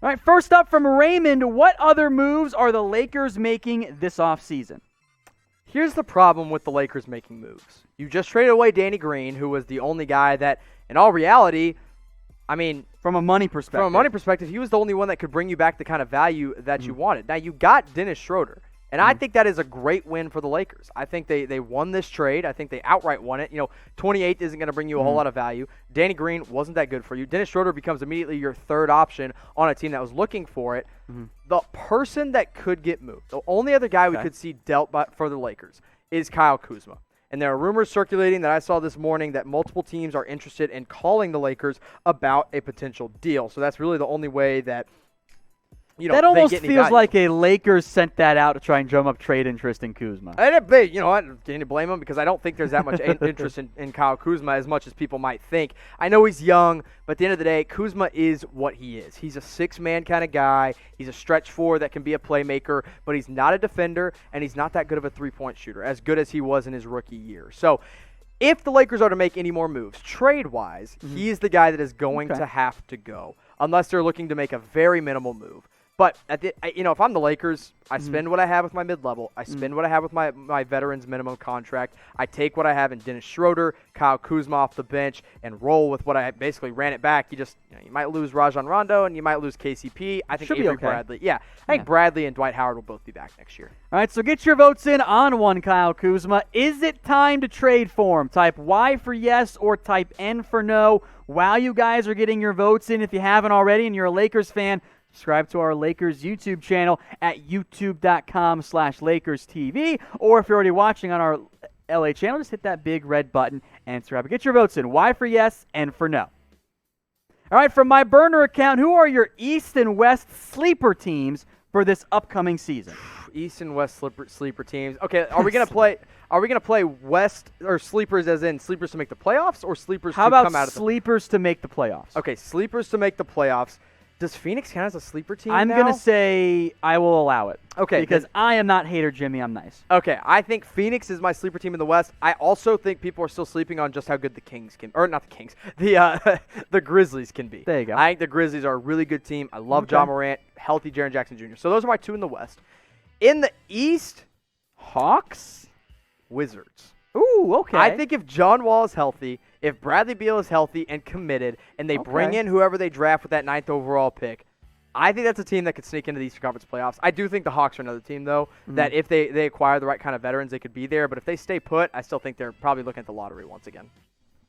All right, first up from Raymond, what other moves are the Lakers making this offseason? Here's the problem with the Lakers making moves. You just traded away Danny Green, who was the only guy that, in all reality, I mean, from a money perspective, he was the only one that could bring you back the kind of value that you wanted. Now, you got Dennis Schroeder, and I think that is a great win for the Lakers. I think they won this trade. I think they outright won it. 28th isn't going to bring you a whole lot of value. Danny Green wasn't that good for you. Dennis Schroeder becomes immediately your third option on a team that was looking for it. The person that could get moved, the only other guy we could see dealt by, for the Lakers, is Kyle Kuzma. And there are rumors circulating that I saw this morning that multiple teams are interested in calling the Lakers about a potential deal. So that's really the only way that that almost feels like a Lakers sent that out to try and drum up trade interest in Kuzma. And can you blame them? Because I don't think there's that much interest in Kyle Kuzma as much as people might think. I know he's young, but at the end of the day, Kuzma is what he is. He's a six-man kind of guy. He's a stretch four that can be a playmaker, but he's not a defender, and he's not that good of a three-point shooter, as good as he was in his rookie year. So if the Lakers are to make any more moves, trade-wise, he is the guy that is going to have to go, unless they're looking to make a very minimal move. But if I'm the Lakers, I spend what I have with my mid-level. I spend what I have with my veterans minimum contract. I take what I have in Dennis Schroeder, Kyle Kuzma off the bench, and roll with what I basically ran it back. You might lose Rajon Rondo and you might lose KCP. I think Avery Bradley. Yeah, I think Bradley and Dwight Howard will both be back next year. All right, so get your votes in on one Kyle Kuzma. Is it time to trade for him? Type Y for yes or type N for no. While you guys are getting your votes in, if you haven't already and you're a Lakers fan, subscribe to our Lakers YouTube channel at youtube.com/LakersTV. Or if you're already watching on our LA channel, just hit that big red button and subscribe. Get your votes in. Y for yes and for no. All right, from my burner account, who are your East and West sleeper teams for this upcoming season? East and West sleeper teams. Okay, are we gonna play West or sleepers as in sleepers to make the playoffs or sleepers to come out of the... How about sleepers to make the playoffs? Okay, sleepers to make the playoffs. Does Phoenix count as a sleeper team I'm going to say I will allow it. Okay. Because I am not hater Jimmy. I'm nice. Okay. I think Phoenix is my sleeper team in the West. I also think people are still sleeping on just how good the Kings can – or not the Kings. The Grizzlies can be. There you go. I think the Grizzlies are a really good team. I love Ja Morant, healthy Jaren Jackson Jr. So those are my two in the West. In the East, Hawks, Wizards. Ooh, okay. I think if John Wall is healthy – if Bradley Beal is healthy and committed, and they bring in whoever they draft with that 9th overall pick, I think that's a team that could sneak into the Eastern Conference playoffs. I do think the Hawks are another team, though, that if they acquire the right kind of veterans, they could be there. But if they stay put, I still think they're probably looking at the lottery once again.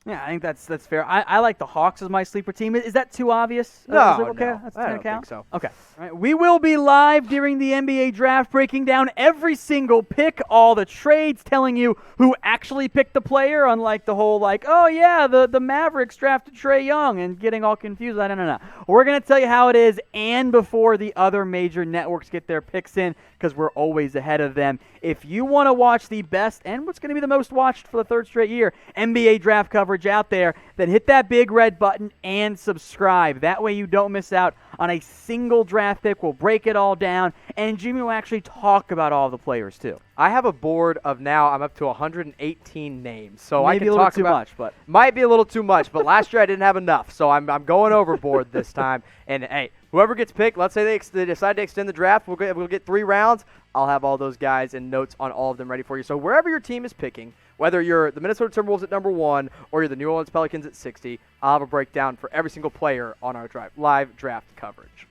Yeah, I think that's fair. I like the Hawks as my sleeper team. Is that too obvious? No, okay? no. That's I don't count? think so. Okay. All right. We will be live during the NBA draft, breaking down every single pick, all the trades, telling you who actually picked the player, unlike the whole the Mavericks drafted Trae Young and getting all confused. No. We're going to tell you how it is and before the other major networks get their picks in, because we're always ahead of them. If you want to watch the best and what's going to be the most watched for the third straight year, NBA draft coverage out there, then hit that big red button and subscribe. That way you don't miss out on a single draft pick. We'll break it all down, and Jimmy will actually talk about all the players too. I have a board of now I'm up to 118 names, so Maybe I can talk too about much, but might be a little too much. But last year I didn't have enough, so I'm going overboard this time. And hey, whoever gets picked, let's say they decide to extend the draft, we'll get 3 rounds. I'll have all those guys and notes on all of them ready for you. So wherever your team is picking, whether you're the Minnesota Timberwolves at number 1 or you're the New Orleans Pelicans at 60, I'll have a breakdown for every single player on our live draft coverage.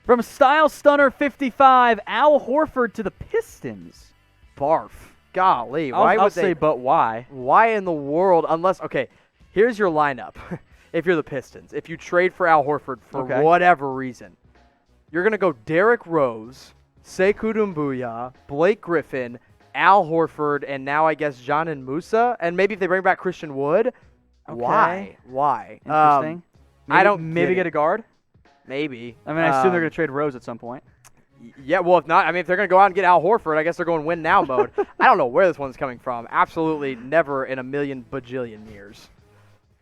From Style Stunner 55, Al Horford to the Pistons. Barf. Golly. I'll say, but why? Why in the world? Unless, okay, here's your lineup. If you're the Pistons, if you trade for Al Horford for whatever reason, you're going to go Derrick Rose, Sekou Doumbouya, Blake Griffin, Al Horford, and now I guess John and Musa, and maybe if they bring back Christian Wood. Okay. Why? Interesting. Maybe get a guard? Maybe. I mean, I assume they're going to trade Rose at some point. Yeah, well, if not, I mean, if they're going to go out and get Al Horford, I guess they're going win now mode. I don't know where this one's coming from. Absolutely never in a million bajillion years.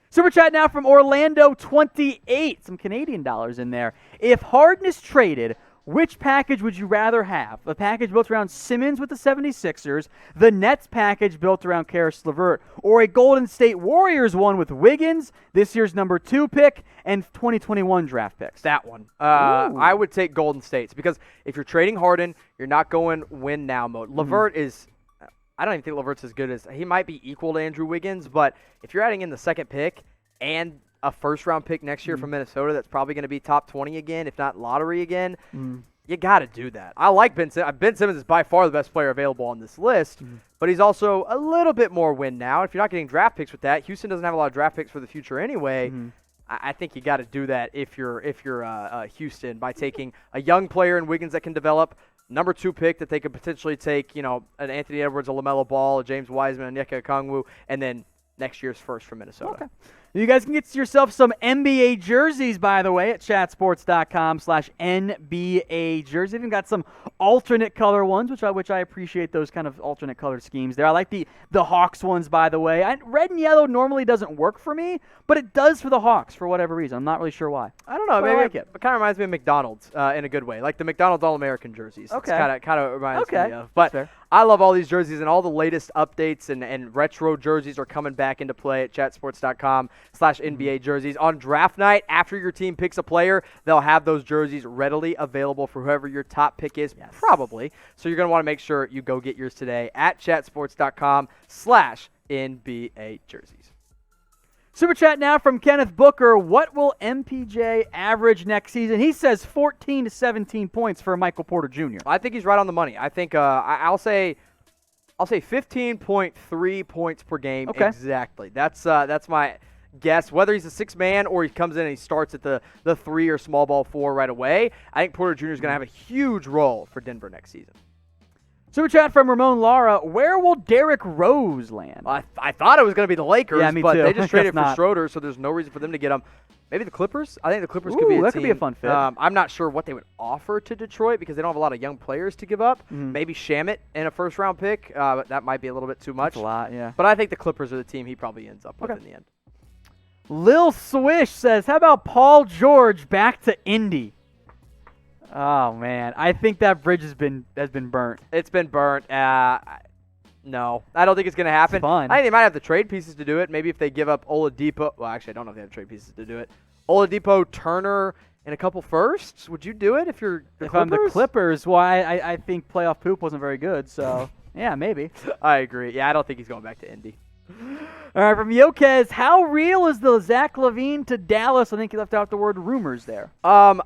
Super chat now from Orlando 28. Some Canadian dollars in there. If Harden is traded, Which package would you rather have? A package built around Simmons with the 76ers, the Nets package built around Karis LeVert, or a Golden State Warriors one with Wiggins, this year's number 2 pick, and 2021 draft picks? That one. I would take Golden State's because if you're trading Harden, you're not going win now mode. LeVert is – I don't even think LeVert's as good as – he might be equal to Andrew Wiggins, but if you're adding in the second pick and – a first-round pick next year from Minnesota that's probably going to be top 20 again, if not lottery again, you got to do that. I like Ben Simmons. Ben Simmons is by far the best player available on this list, but he's also a little bit more win now. If you're not getting draft picks with that, Houston doesn't have a lot of draft picks for the future anyway. I think you got to do that if you're Houston by taking a young player in Wiggins that can develop, number 2 pick that they could potentially take, an Anthony Edwards, a LaMelo Ball, a James Wiseman, a Onyeka Okongwu, and then next year's first from Minnesota. Okay. You guys can get yourself some NBA jerseys, by the way, at chatsports.com/NBA jersey. Even got some alternate color ones, which I appreciate those kind of alternate color schemes there. I like the Hawks ones, by the way. Red and yellow normally doesn't work for me, but it does for the Hawks for whatever reason. I'm not really sure why. I don't know. But maybe I like it. It kind of reminds me of McDonald's in a good way, like the McDonald's All-American jerseys. Okay. It kind of reminds me of. That's But fair. I love all these jerseys, and all the latest updates and retro jerseys are coming back into play at chatsports.com/NBA jerseys. On draft night, after your team picks a player, they'll have those jerseys readily available for whoever your top pick is, probably. So you're going to want to make sure you go get yours today at chatsports.com/NBA jerseys. Super chat now from Kenneth Booker. What will MPJ average next season? He says 14 to 17 points for Michael Porter Jr. I think he's right on the money. I think I'll say 15.3 points per game. Okay. Exactly. That's my guess. Whether he's a 6-man or he comes in and he starts at the 3 or small ball 4 right away, I think Porter Jr. is going to have a huge role for Denver next season. Super chat from Ramon Lara. Where will Derrick Rose land? I thought it was going to be the Lakers, Yeah, me but too. they just traded for Not. Schroeder, so there's no reason for them to get him. Maybe the Clippers? I think the Clippers could be a that team. could be a fun fit. I'm not sure what they would offer to Detroit because they don't have a lot of young players to give up. Maybe Shamet in a first-round pick, but that might be a little bit too much. That's a lot, yeah. But I think the Clippers are the team he probably ends up with in the end. Lil Swish says, how about Paul George back to Indy? Oh, man. I think that bridge has been burnt. It's been burnt. No, I don't think it's going to happen. It's fun. I think they might have the trade pieces to do it. Maybe if they give up Oladipo. Well, actually, I don't know if they have trade pieces to do it. Oladipo, Turner, and a couple firsts. Would you do it if you're the Clippers? I'm the Clippers, well, I think playoff poop wasn't very good, so yeah, maybe. I agree. Yeah, I don't think he's going back to Indy. All right, from Yoquez, how real is the Zach LaVine to Dallas? I think he left out the word rumors there. I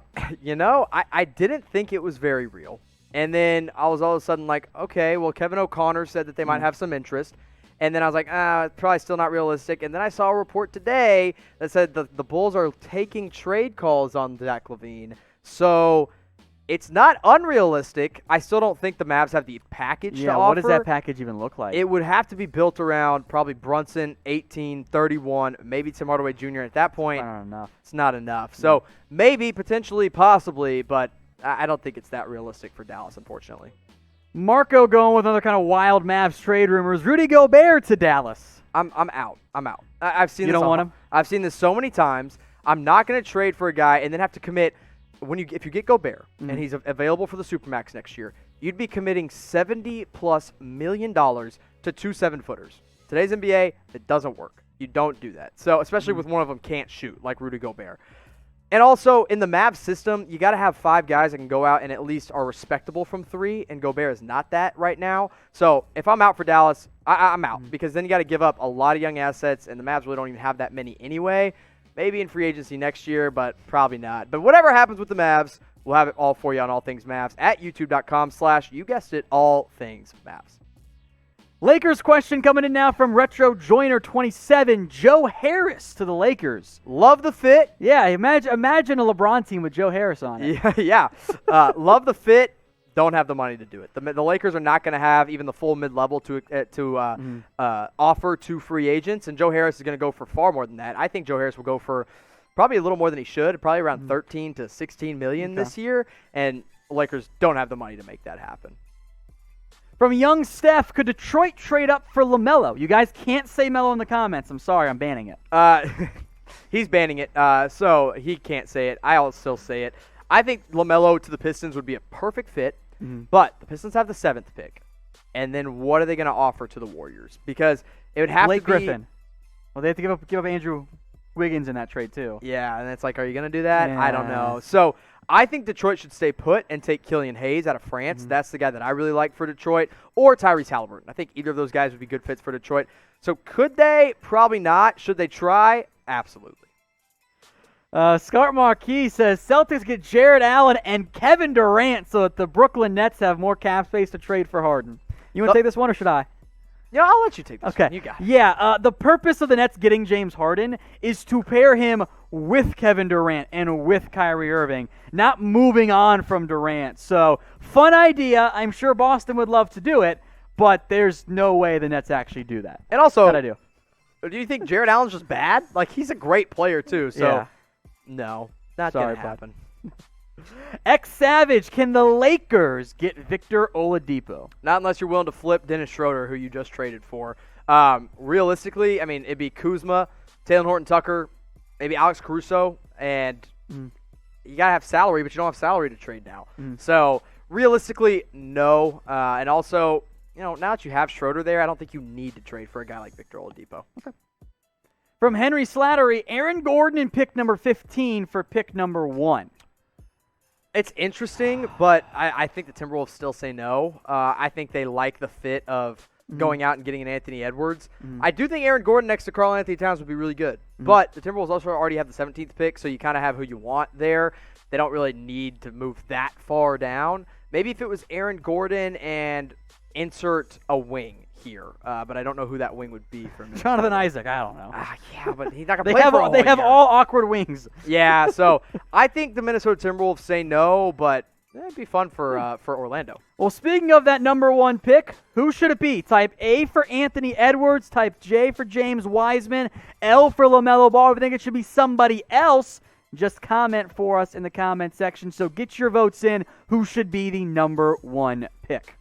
didn't think it was very real. And then I was all of a sudden like, okay, well, Kevin O'Connor said that they might have some interest. And then I was like, it's probably still not realistic. And then I saw a report today that said the Bulls are taking trade calls on Zach LaVine. So it's not unrealistic. I still don't think the Mavs have the package to offer. Yeah, what does that package even look like? It would have to be built around probably Brunson, 18, 31, maybe Tim Hardaway Jr. At that point, it's not enough. So maybe, potentially, possibly, but I don't think it's that realistic for Dallas, unfortunately. Marco going with another kind of wild Mavs trade rumors. Rudy Gobert to Dallas. I'm out. I've seen you this. Don't want him? I've seen this so many times. I'm not going to trade for a guy and then have to commit. If you get Gobert and he's available for the Supermax next year, you'd be committing $70+ million to 2 7-footers. Today's NBA, it doesn't work. You don't do that. So especially with one of them can't shoot like Rudy Gobert. And also in the Mavs system, you got to have 5 guys that can go out and at least are respectable from 3, and Gobert is not that right now. So if I'm out for Dallas, I'm out because then you got to give up a lot of young assets, and the Mavs really don't even have that many anyway. Maybe in free agency next year, but probably not. But whatever happens with the Mavs, we'll have it all for you on All Things Mavs at youtube.com/ you guessed it, All Things Mavs. Lakers question coming in now from Retro Joiner 27. Joe Harris to the Lakers. Love the fit. Yeah, imagine a LeBron team with Joe Harris on it. Yeah. Love the fit. Don't have the money to do it. The Lakers are not going to have even the full mid-level to offer to free agents, and Joe Harris is going to go for far more than that. I think Joe Harris will go for probably a little more than he should, probably around 13 to 16 million this year, and the Lakers don't have the money to make that happen. From Young Steph, could Detroit trade up for LaMelo? You guys can't say Melo in the comments. I'm sorry, I'm banning it. He's banning it, so he can't say it. I'll still say it. I think LaMelo to the Pistons would be a perfect fit, but the Pistons have the 7th pick. And then what are they going to offer to the Warriors? Because it would have Blake to be Griffin. Well, they have to give up Andrew Wiggins in that trade too. Yeah, and it's like, are you going to do that? Yeah. I don't know. So I think Detroit should stay put and take Killian Hayes out of France. That's the guy that I really like for Detroit. Or Tyrese Halliburton. I think either of those guys would be good fits for Detroit. So could they? Probably not. Should they try? Absolutely. Scott Marquis says Celtics get Jarrett Allen and Kevin Durant so that the Brooklyn Nets have more cap space to trade for Harden. You want to take this one or should I? Yeah, I'll let you take this Okay. one. You got it. Yeah, the purpose of the Nets getting James Harden is to pair him with Kevin Durant and with Kyrie Irving, not moving on from Durant. So, fun idea. I'm sure Boston would love to do it, but there's no way the Nets actually do that. And also, What I do? Do you think Jarrett Allen's just bad? Like, he's a great player, too. So, Yeah. no, not Sorry, going to happen. X Savage, can the Lakers get Victor Oladipo? Not unless you're willing to flip Dennis Schroeder, who you just traded for. Realistically, I mean, it'd be Kuzma, Taylor Horton-Tucker, maybe Alex Caruso, and you got to have salary, but you don't have salary to trade now. So, realistically, no. And also, now that you have Schroeder there, I don't think you need to trade for a guy like Victor Oladipo. Okay. From Henry Slattery, Aaron Gordon in pick number 15 for pick number 1. It's interesting, but I think the Timberwolves still say no. I think they like the fit of going out and getting an Anthony Edwards. I do think Aaron Gordon next to Karl Anthony Towns would be really good. But the Timberwolves also already have the 17th pick, so you kind of have who you want there. They don't really need to move that far down. Maybe if it was Aaron Gordon and insert a wing here, but I don't know who that wing would be for me. Jonathan Isaac, I don't know. Yeah, but he's not going to They play have for a they whole have year. all awkward wings. Yeah, so I think the Minnesota Timberwolves say no, but it'd be fun for Orlando. Well, speaking of that number 1 pick, who should it be? Type A for Anthony Edwards, type J for James Wiseman, L for LaMelo Ball. If you think it should be somebody else, just comment for us in the comment section. So get your votes in. Who should be the number 1 pick?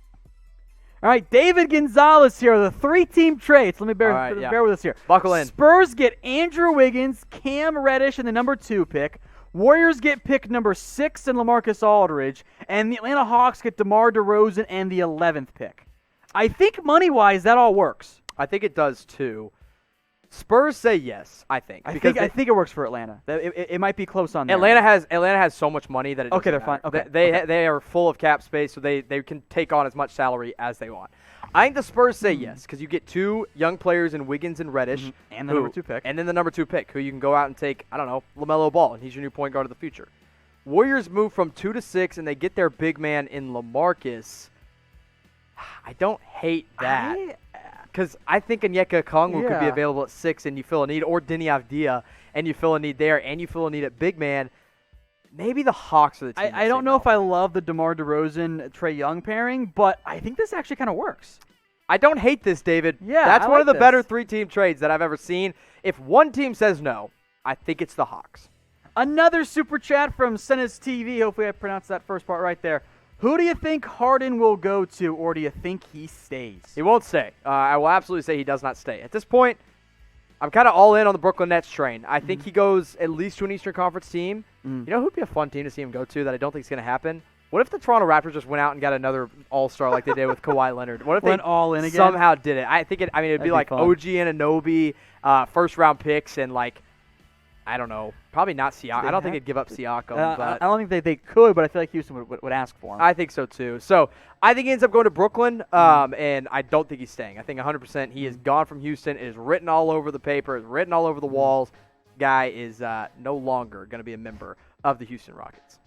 All right, David Gonzalez here. The 3-team trades. Let me bear with us here. Buckle in. Spurs get Andrew Wiggins, Cam Reddish in the number 2 pick. Warriors get pick number 6 and LaMarcus Aldridge. And the Atlanta Hawks get DeMar DeRozan and the 11th pick. I think money-wise, that all works. I think it does too. Spurs say yes, I think. I think it works for Atlanta. It might be close on that. Atlanta has so much money that it doesn't they're fine. matter. Okay. They are full of cap space, so they can take on as much salary as they want. I think the Spurs say yes because you get 2 young players in Wiggins and Reddish. And the number 2 pick. And then the number 2 pick, who you can go out and take, I don't know, LaMelo Ball, and he's your new point guard of the future. Warriors move from 2 to 6, and they get their big man in LaMarcus. I don't hate that. Because I think Onyeka Okongwu could be available at 6 and you fill a need, or Deni Avdija and you fill a need there, and you fill a need at big man. Maybe the Hawks are the team. I don't know if I love the DeMar DeRozan Trae Young pairing, but I think this actually kind of works. I don't hate this, David. Yeah, that's I one like of the this. better 3-team trades that I've ever seen. If one team says no, I think it's the Hawks. Another super chat from Senes TV. Hopefully I pronounced that first part right there. Who do you think Harden will go to, or do you think he stays? He won't stay. I will absolutely say he does not stay. At this point, I'm kind of all in on the Brooklyn Nets train. I think he goes at least to an Eastern Conference team. You know who would be a fun team to see him go to that I don't think is going to happen? What if the Toronto Raptors just went out and got another All-Star like they did with Kawhi Leonard? What if Went they all in again? somehow did it? I think it'd be like fun. OG Anunoby, first-round picks, and like, I don't know, probably not Siakam. I don't think they'd give up Siakam. But I don't think they could, but I feel like Houston would ask for him. I think so too. So I think he ends up going to Brooklyn, and I don't think he's staying. I think 100% he is gone from Houston. It is written all over the paper. It's written all over the walls. Guy is no longer going to be a member of the Houston Rockets.